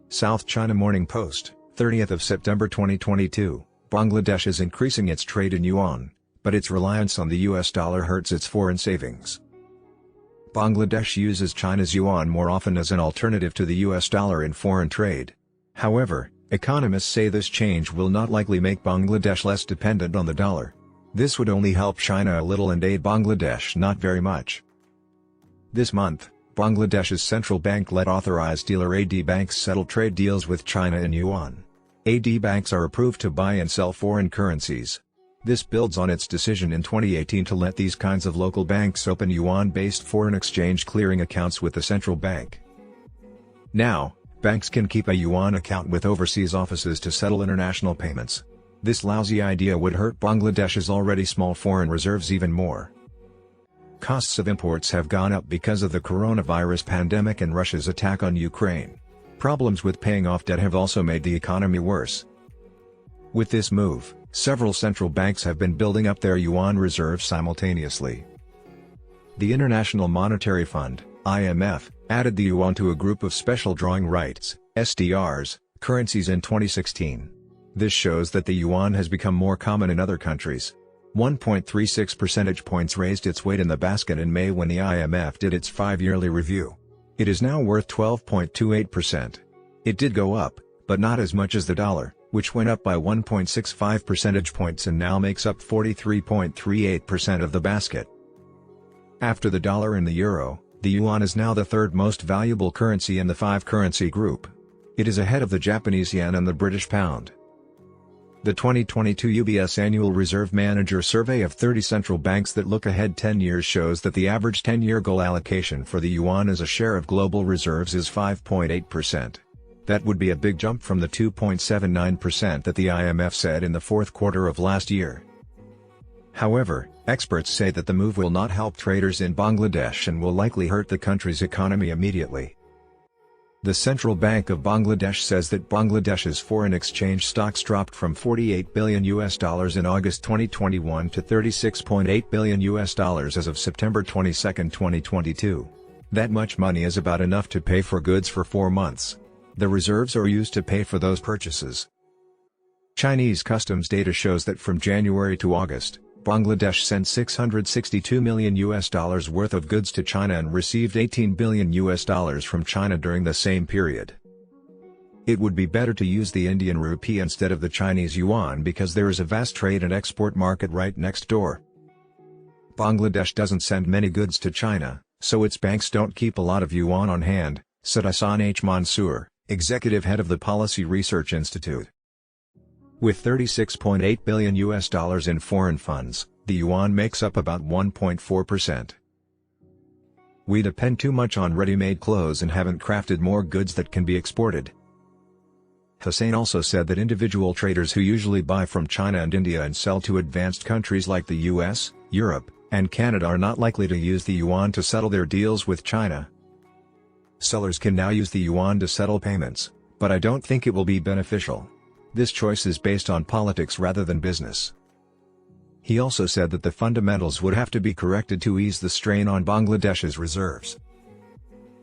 South China Morning Post, 30th of September 2022, Bangladesh is increasing its trade in yuan, but its reliance on the US dollar hurts its foreign savings. Bangladesh uses China's yuan more often as an alternative to the US dollar in foreign trade. However, economists say this change will not likely make Bangladesh less dependent on the dollar. This would only help China a little and aid Bangladesh not very much. This month, Bangladesh's central bank let authorized dealer AD banks settle trade deals with China in yuan. AD banks are approved to buy and sell foreign currencies. This builds on its decision in 2018 to let these kinds of local banks open yuan-based foreign exchange clearing accounts with the central bank. Now, banks can keep a yuan account with overseas offices to settle international payments. This lousy idea would hurt Bangladesh's already small foreign reserves even more. Costs of imports have gone up because of the coronavirus pandemic and Russia's attack on Ukraine. Problems with paying off debt have also made the economy worse. With this move, several central banks have been building up their yuan reserves simultaneously. The International Monetary Fund, IMF, added the yuan to a group of special drawing rights, SDRs, currencies in 2016. This shows that the yuan has become more common in other countries. 1.36 percentage points raised its weight in the basket in May when the IMF did its 5-yearly review. It is now worth 12.28%. It did go up, but not as much as the dollar, which went up by 1.65 percentage points and now makes up 43.38% of the basket. After the dollar and the euro, the yuan is now the third most valuable currency in the 5-currency group. It is ahead of the Japanese yen and the British pound. The 2022 UBS Annual Reserve Manager Survey of 30 central banks that look ahead 10 years shows that the average 10-year goal allocation for the yuan as a share of global reserves is 5.8%. That would be a big jump from the 2.79% that the IMF said in the fourth quarter of last year. However, experts say that the move will not help traders in Bangladesh and will likely hurt the country's economy immediately. The Central Bank of Bangladesh says that Bangladesh's foreign exchange stocks dropped from $48 billion in August 2021 to $36.8 billion as of September 22, 2022. That much money is about enough to pay for goods for 4 months. The reserves are used to pay for those purchases. Chinese customs data shows that from January to August, Bangladesh sent $662 million worth of goods to China and received $18 billion from China during the same period. It would be better to use the Indian rupee instead of the Chinese yuan because there is a vast trade and export market right next door. Bangladesh doesn't send many goods to China, so its banks don't keep a lot of yuan on hand, said Hassan H. Mansour, executive head of the Policy Research Institute. With $36.8 billion in foreign funds, the yuan makes up about 1.4%. We depend too much on ready-made clothes and haven't crafted more goods that can be exported. Hussain also said that individual traders who usually buy from China and India and sell to advanced countries like the US, Europe, and Canada are not likely to use the yuan to settle their deals with China. Sellers can now use the yuan to settle payments, but I don't think it will be beneficial. This choice is based on politics rather than business. He also said that the fundamentals would have to be corrected to ease the strain on Bangladesh's reserves.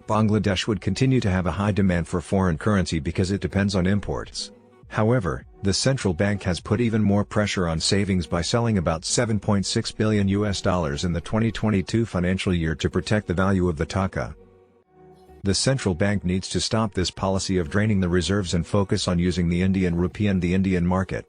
Bangladesh would continue to have a high demand for foreign currency because it depends on imports. However, the central bank has put even more pressure on savings by selling about $7.6 billion in the 2022 financial year to protect the value of the taka. The central bank needs to stop this policy of draining the reserves and focus on using the Indian rupee and the Indian market.